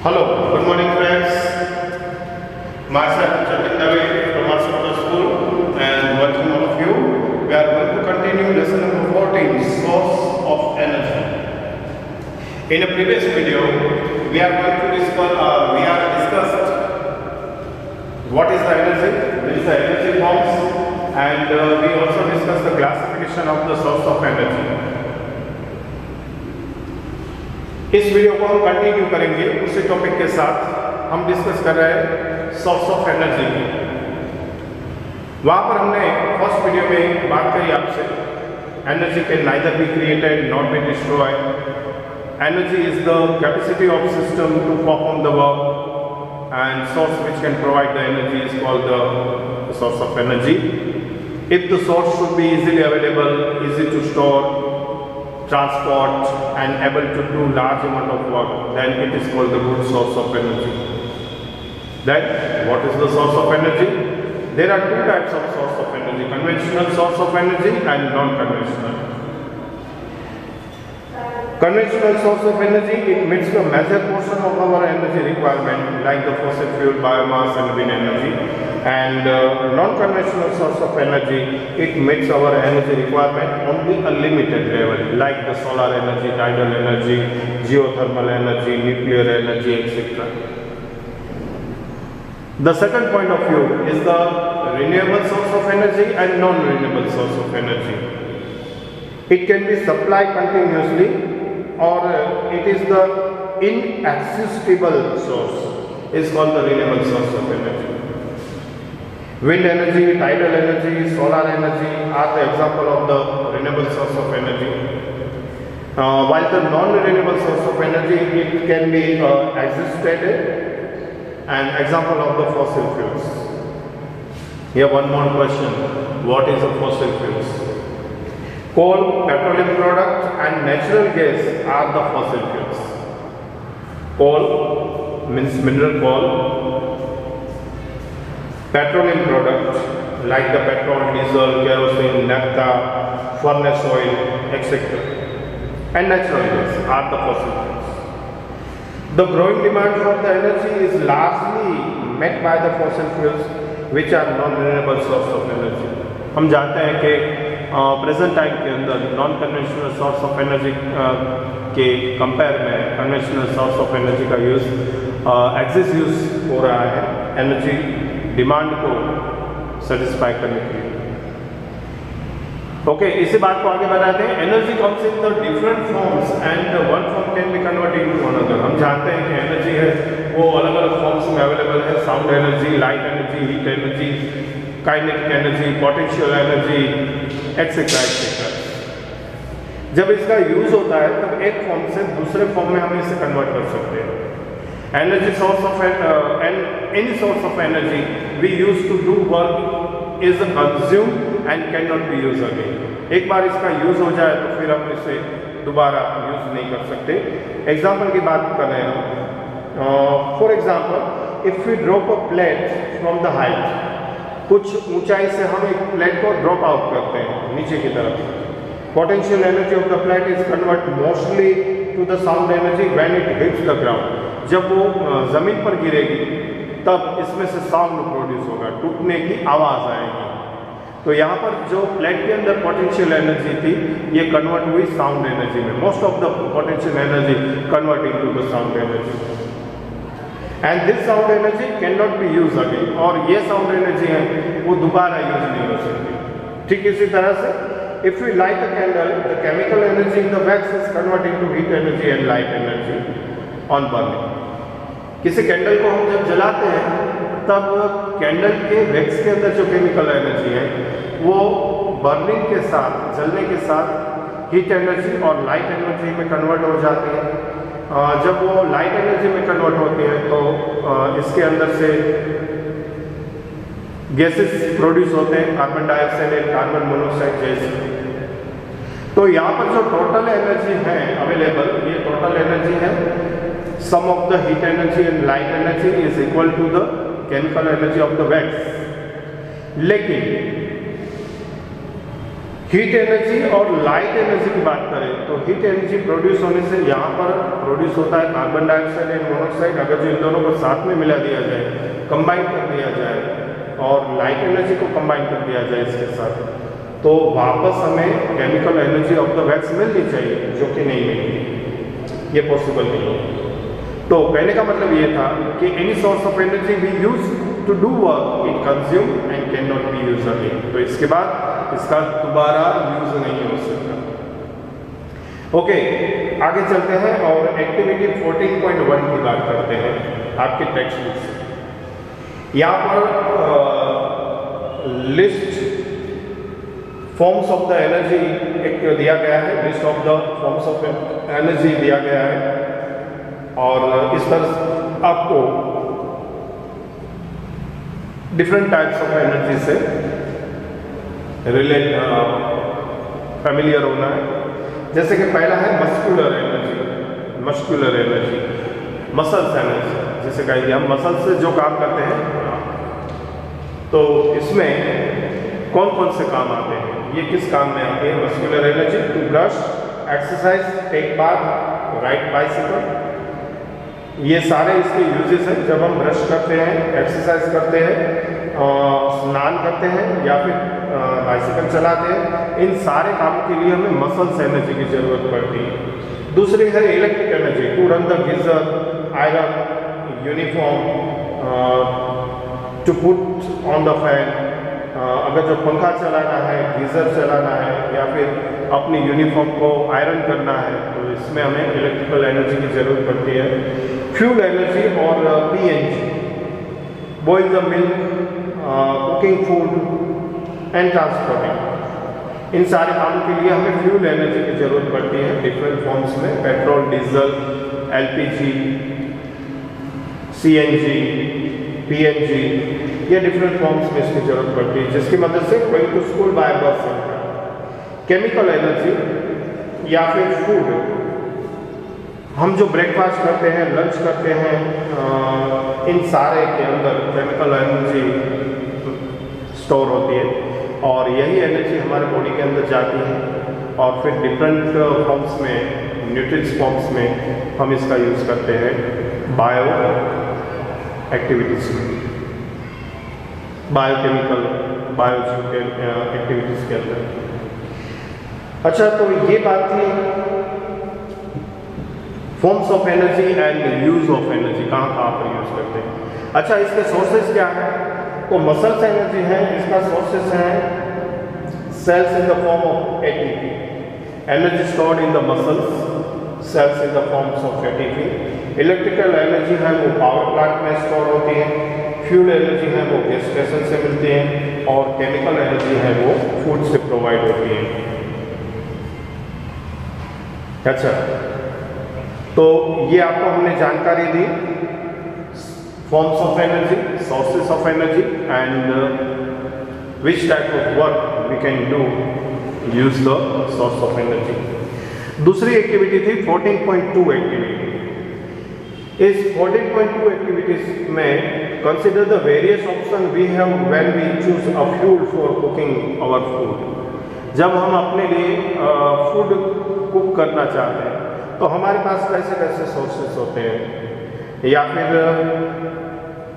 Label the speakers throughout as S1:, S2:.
S1: Hello, good morning friends. Myself Jatin Dave from Marsapura School and welcome all of you. We are going to continue lesson number 14, source of energy. In a previous video, we are going to discussed what is the energy, which is the energy forms, and we also discussed the classification of the source of energy. इस video को हम continue करेंगे उसी topic के साथ। हम discuss कर रहे हैं सोर्स ऑफ एनर्जी की। वहाँ पर हमने फर्स्ट वीडियो में बात करी आपसे, energy can neither be created not be destroyed. Energy is the capacity of system to perform the work and source which can provide the energy is called the source of energy. If the source should be easily available, easy to store, transport and able to do large amount of work, then it is called the good source of energy. Then what is the source of energy? There are two types of source of energy: conventional source of energy and non-conventional. Conventional source of energy, it meets the major portion of our energy requirement like the fossil fuel, biomass and wind energy. And non-conventional source of energy, it meets our energy requirement only a limited level like the solar energy, tidal energy, geothermal energy, nuclear energy, etc. The second point of view is the renewable source of energy and non-renewable source of energy. It can be supplied continuously or it is the inexhaustible source, is called the renewable source of energy. Wind energy, tidal energy, solar energy are the example of the renewable source of energy. While the non-renewable source of energy, it can be existed and example of the fossil fuels. Here one more question: what is a fossil fuels? Coal, petroleum product and natural gas are the fossil fuels. Coal means mineral coal. Petroleum products like the petrol, diesel, kerosene, naphtha, furnace oil, etc. and natural gas are the fossil fuels. The growing demand for the energy is largely met by the fossil fuels which are non-renewable source of energy. हम जानते हैं कि present time के अंदर non conventional source of energy के compare में conventional source of energy का use access use हो रहा है एनर्जी डिमांड को सेटिस्फाई करने के लिए। ओके, इसी बात को आगे बढ़ाते हैं। Energy comes in the different forms and one form can be converted into another. हम जानते हैं कि एनर्जी है वो अलग अलग फॉर्म्स में अवेलेबल है: sound energy, light energy, heat energy, kinetic energy, potential energy, etcetera etcetera. जब इसका यूज होता है तब एक फॉर्म से दूसरे फॉर्म में हम इसे कन्वर्ट कर सकते हैं। Energy source of and any source of energy we use to do work is consumed and cannot be used again. एक बार इसका यूज हो जाए तो फिर हम इसे दोबारा यूज नहीं कर सकते। एग्जाम्पल की बात कर रहे हैं। For example, if we drop a plate from the height, कुछ ऊंचाई से हम एक प्लेट को ड्रॉप आउट करते हैं नीचे की तरफ। Potential energy of the plate is convert mostly to the sound energy when it hits the ground. जब वो ज़मीन पर गिरेगी तब इसमें से साउंड प्रोड्यूस होगा, टूटने की आवाज़ आएगी। तो यहाँ पर जो प्लेट के अंदर पोटेंशियल एनर्जी थी ये कन्वर्ट हुई साउंड एनर्जी में। Most of the potential energy convert into the sound energy and this sound energy can not be use again. और ये साउंड एनर्जी है वो दोबारा यूज नहीं हो सकती। ठीक इसी तरह से if we light a candle, the chemical energy in the wax is convert into heat energy and light energy on burning. किसी कैंडल को हम जब जलाते हैं तब कैंडल के वैक्स के अंदर जो केमिकल एनर्जी है वो बर्निंग के साथ, जलने के साथ हीट एनर्जी और लाइट एनर्जी में कन्वर्ट हो जाती है। जब वो लाइट एनर्जी में कन्वर्ट होती है तो इसके अंदर से गैसेस प्रोड्यूस होते हैं, carbon dioxide and carbon monoxide जैसे। तो यहाँ पर जो टोटल एनर्जी है अवेलेबल, ये टोटल एनर्जी है sum of the heat energy and light energy is equal to the chemical energy of the wax. लेकिन हीट एनर्जी और लाइट एनर्जी की बात करें तो हीट एनर्जी प्रोड्यूस होने से यहाँ पर प्रोड्यूस होता है कार्बन डाइऑक्साइड एंड मोनोऑक्साइड। अगर जो इन दोनों को साथ में मिला दिया जाए, कंबाइन कर दिया जाए और लाइट एनर्जी को कंबाइन कर दिया जाए इसके साथ, तो वापस हमें chemical energy of the wax मिलनी चाहिए, जो कि नहीं मिलेगी, ये पॉसिबल नहीं है। तो कहने का मतलब ये था कि any source of energy we use to do work it consume and can not be use again. तो इसके बाद इसका दोबारा यूज नहीं हो सकता। ओके, आगे चलते हैं और एक्टिविटी 14.1 की बात करते हैं आपके टेक्स्ट बुक से। यहाँ पर list forms of the energy एक दिया गया है, list of the forms of energy दिया गया है और इस तरह आपको डिफरेंट टाइप्स ऑफ एनर्जी से फैमिलियर होना है। जैसे कि पहला है muscular energy, muscular energy, muscles energy, जैसे कहेंगे हम मसल्स से जो काम करते हैं, तो इसमें कौन कौन से काम आते हैं, ये किस काम में आते हैं? Muscular energy to brush, exercise, take bath, ride bicycle, ये सारे इसके यूजेस हैं। जब हम ब्रश करते हैं, एक्सरसाइज करते हैं, स्नान करते हैं या फिर बाइसिकल चलाते हैं, इन सारे कामों के लिए हमें मसल्स एनर्जी की ज़रूरत पड़ती है। दूसरी है electric energy to run the geyser, iron, uniform, to put on the fan, अगर जो पंखा चलाना है, गीजर चलाना है या फिर अपनी यूनिफॉर्म को आयरन करना है, तो इसमें हमें इलेक्ट्रिकल एनर्जी की ज़रूरत पड़ती है। फ्यूल एनर्जी और PNG, boil the milk, cooking food and transporting, इन सारे कामों के लिए हमें फ्यूल एनर्जी की ज़रूरत पड़ती है डिफरेंट फॉर्म्स में, petrol, diesel, LPG, CNG, PNG, ये डिफरेंट फॉर्म्स में इसकी ज़रूरत पड़ती है, जिसकी मदद से गोइंग टू स्कूल बाय बस। केमिकल एनर्जी या फिर फूड, हम जो ब्रेकफास्ट करते हैं, लंच करते हैं, इन सारे के अंदर केमिकल एनर्जी स्टोर होती है और यही एनर्जी हमारे बॉडी के अंदर जाती है और फिर डिफरेंट फॉर्म्स में, न्यूट्रिएंट्स फॉर्म्स में हम इसका यूज़ करते हैं बायो एक्टिविटीज़ में, बायोकेमिकल, बायो एक्टिविटीज़ के अंदर। अच्छा, तो ये बात थी forms of energy and use of energy, कहाँ पर यूज करते हैं। अच्छा, इसके सोर्सेज क्या है? तो मसल्स एनर्जी है, इसका सोर्सेज है cells in the form of ATP, energy stored in the muscles, cells in the forms of ATP. Electrical energy है वो पावर प्लांट में स्टोर होती है, फ्यूल एनर्जी है वो गैस स्टेशन से मिलती है और केमिकल एनर्जी है वो फूड से प्रोवाइड होती है। अच्छा, तो ये आपको हमने जानकारी दी forms of energy, sources of energy and which type of work we can do use the source of energy. दूसरी एक्टिविटी थी 14.2 एक्टिविटी। इस 14.2 एक्टिविटीज में consider the various option we have when we choose a fuel for cooking our food. जब हम अपने लिए food cook करना चाहते हैं तो हमारे पास कैसे कैसे सोर्सेस होते हैं या फिर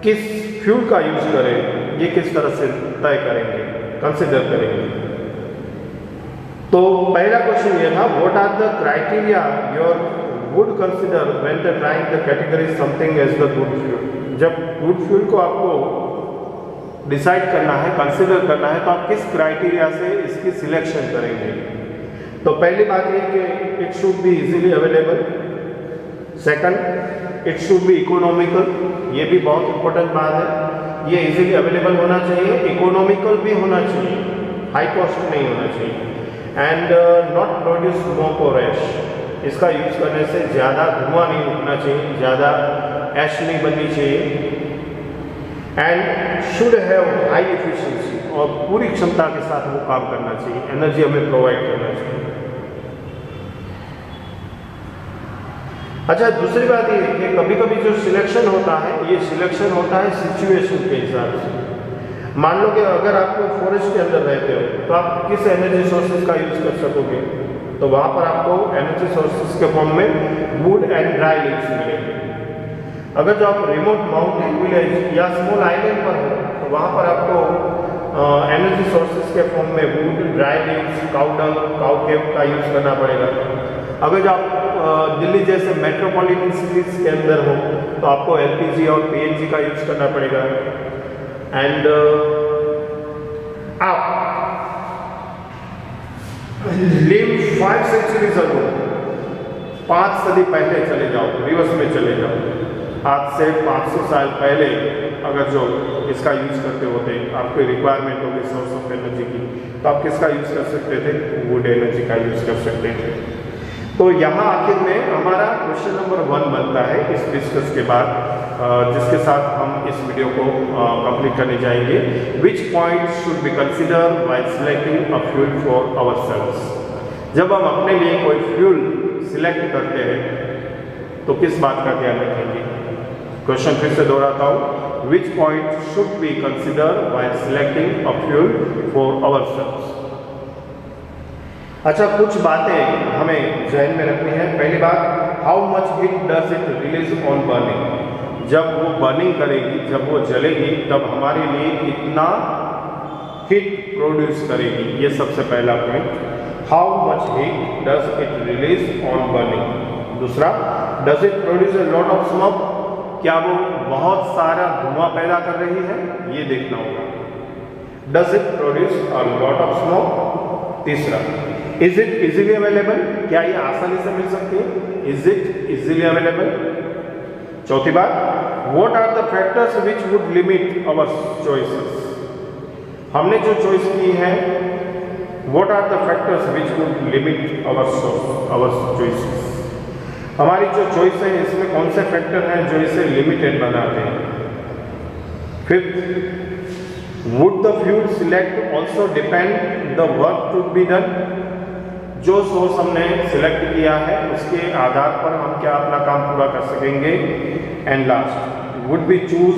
S1: किस फ्यूल का यूज करें, ये किस तरह से तय करेंगे, कंसिडर करेंगे। तो पहला क्वेश्चन ये था, what are the criteria your would consider when the trying the category something as the good fuel. जब गुड फ्यूल को आपको डिसाइड करना है, कंसिडर करना है, तो आप किस क्राइटेरिया से इसकी सिलेक्शन करेंगे। तो पहली बात ये कि it should be easily available, second it should be economical, ये भी बहुत इंपॉर्टेंट बात है, ये इजीली अवेलेबल होना चाहिए, इकोनॉमिकल भी होना चाहिए, हाई कॉस्ट नहीं होना चाहिए, एंड नॉट प्रोड्यूस स्मोक और ऐश, इसका यूज करने से ज़्यादा धुआं नहीं उठना चाहिए, ज़्यादा ऐश नहीं बननी चाहिए, and should have high efficiency, और पूरी क्षमता के साथ वो काम करना चाहिए, एनर्जी हमें प्रोवाइड करना चाहिए। अच्छा, दूसरी बात ये है कि कभी कभी जो सिलेक्शन होता है, ये सिलेक्शन होता है सिचुएशन के हिसाब से। मान लो कि अगर आप फॉरेस्ट के अंदर रहते हो तो आप किस एनर्जी सोर्सेज का यूज कर सकोगे, तो वहाँ पर आपको एनर्जी सोर्सेज के फॉर्म में वुड एंड ड्राई लीव्स मिलेंगे। अगर जो आप रिमोट माउंटेन विलेज या स्मॉल आइलैंड पर हो तो वहाँ पर आपको एनर्जी सोर्सेज के फॉर्म में wood, dry leaves, cow dung, cow cake का यूज करना पड़ेगा। अगर जो आप दिल्ली जैसे मेट्रोपॉलिटन सिटीज के अंदर हो तो आपको एलपीजी और पीएनजी का यूज करना पड़ेगा। एंड आप लिव 5 सेंचुरीज अगो, 5 सदी पहले चले जाओ, रिवर्स में चले जाओ। आज से 500 साल पहले अगर जो इसका यूज करते होते, आपको रिक्वायरमेंट होगी सोर्स ऑफ एनर्जी की, तो आप किसका यूज कर सकते थे? वुड एनर्जी का यूज कर सकते थे। तो यहाँ आखिर में हमारा क्वेश्चन नंबर 1 बनता है इस डिस्कस के बाद, जिसके साथ हम इस वीडियो को कंप्लीट करने जाएंगे। विच point should be consider while selecting a fuel for ourselves. जब हम अपने लिए कोई फ्यूल सिलेक्ट करते हैं तो किस बात का ध्यान रखेंगे? क्वेश्चन फिर से दोहराता हूँ, विच point should be consider while selecting a fuel for ourselves. अच्छा, कुछ बातें हमें ध्यान में रखनी है। पहली बात, how much heat does it release on burning. जब वो बर्निंग करेगी, जब वो जलेगी, तब हमारे लिए कितना हीट प्रोड्यूस करेगी, ये सबसे पहला point. How much heat does it release on burning. दूसरा, does it produce a lot of smoke. क्या वो बहुत सारा धुआं पैदा कर रही है, ये देखना होगा। Does it produce a lot of smoke. तीसरा, इज इट इजीली अवेलेबल। क्या ये आसानी से मिल सकती है? Is it easily available. चौथी बात, what are the factors which would limit our choices. हमने जो चॉइस की है, what are the factors which would limit our choices. हमारी जो चॉइस है इसमें कौन से फैक्टर हैं जो इसे लिमिटेड बनाते हैं। Fifth, would the fuel select also depend the work to be done. जो सोर्स हमने सिलेक्ट किया है उसके आधार पर हम क्या अपना काम पूरा कर सकेंगे। And last, would be choose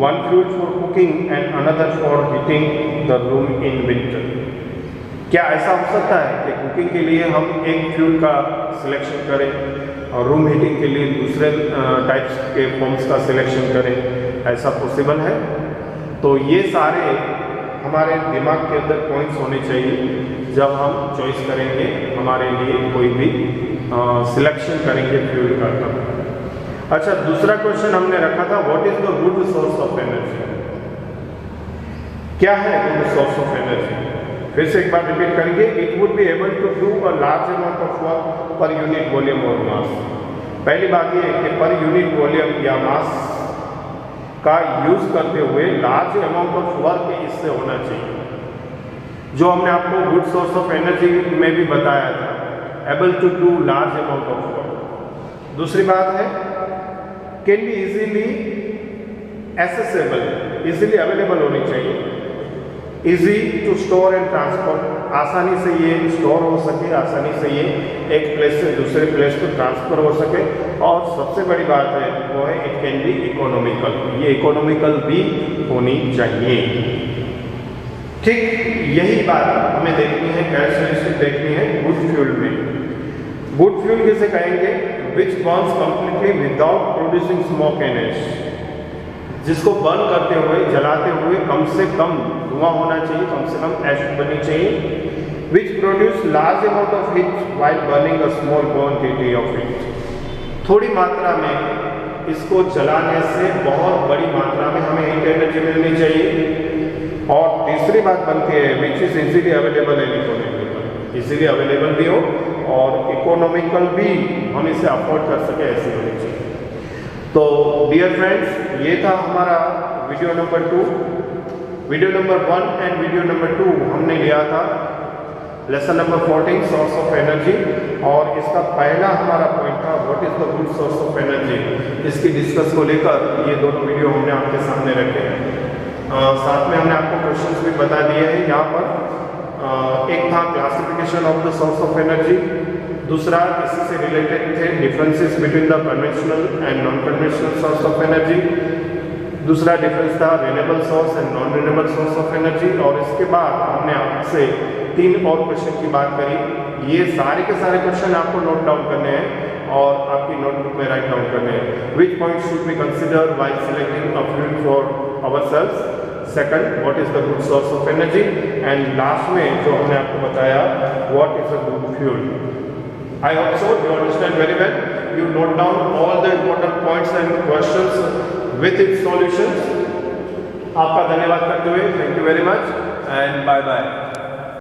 S1: one fuel for cooking and another for heating the room in winter. क्या ऐसा हो सकता है कि कुकिंग के लिए हम एक फ्यूल का सिलेक्शन करें और रूम हीटिंग के लिए दूसरे टाइप्स के फॉर्म्स का सिलेक्शन करें? ऐसा पॉसिबल है? तो ये सारे हमारे दिमाग के अंदर पॉइंट्स होने चाहिए जब हम चॉइस करेंगे, हमारे लिए कोई भी सिलेक्शन करेंगे फ्यूल का। अच्छा, दूसरा क्वेश्चन हमने रखा था, what is the good source of energy. क्या है गुड सोर्स ऑफ एनर्जी? फिर से एक बार रिपीट करेंगे, it would be able to do a large amount of work per unit volume और मास। पहली बात यह है कि पर यूनिट वॉल्यूम या मास का यूज करते हुए लार्ज अमाउंट ऑफ वर्क इससे होना चाहिए, जो हमने आपको गुड सोर्स ऑफ एनर्जी में भी बताया था, able to do large amount of work. दूसरी बात है, can be easily accessible, easily available होनी चाहिए। Easy to store and transport, आसानी से ये स्टोर हो सके, आसानी से ये एक प्लेस से दूसरे प्लेस को ट्रांसफर हो सके। और सबसे बड़ी बात है वो है, इट कैन बी इकोनॉमिकल, ये इकोनॉमिकल भी होनी चाहिए। ठीक यही बात हमें देखनी है, कैरेक्टरिस्टिक देखनी है गुड फ्यूल में। गुड फ्यूल किसे कहेंगे? Which burns completely without producing smoke and ash, जिसको बर्न करते हुए, जलाते हुए कम से कम धुआं होना चाहिए, कम से कम ऐश बननी चाहिए। Which produce large amount of heat while burning a small quantity of heat. थोड़ी मात्रा में इसको जलाने से बहुत बड़ी मात्रा में हमें हीट एनर्जी मिलनी चाहिए। और तीसरी बात बनती है, which is easily available and economical, easily available भी हो और इकोनॉमिकल भी, हम इसे अफोर्ड कर सके, ऐसी होनी चाहिए। तो डियर फ्रेंड्स, ये था हमारा video number 2। Video number 1 and video number 2 हमने लिया था lesson number 14 source of energy, और इसका पहला हमारा पॉइंट था what is the good source of energy. इसकी डिस्कस को लेकर ये दोनों वीडियो हमने आपके सामने रखे हैं। साथ में हमने आपको क्वेश्चंस भी बता दिए हैं यहाँ पर। एक था classification of the source of energy, दूसरा इसी से रिलेटेड थे differences between the conventional and non conventional source of energy, दूसरा डिफरेंस था renewable source and non renewable source of energy. और इसके बाद हमने आपसे 3 और क्वेश्चन की बात करी। ये सारे के सारे क्वेश्चन आपको नोट डाउन करने हैं और आपकी नोटबुक में राइट डाउन करने हैं। Which point should we consider while selecting a fuel for ourselves, second what is the good source of energy, and last में जो हमने आपको बताया what is a good fuel. I hope so you understand very well. You note down all the important points and questions with its solutions. आपका धन्यवाद करते हुए, thank you very much and bye bye.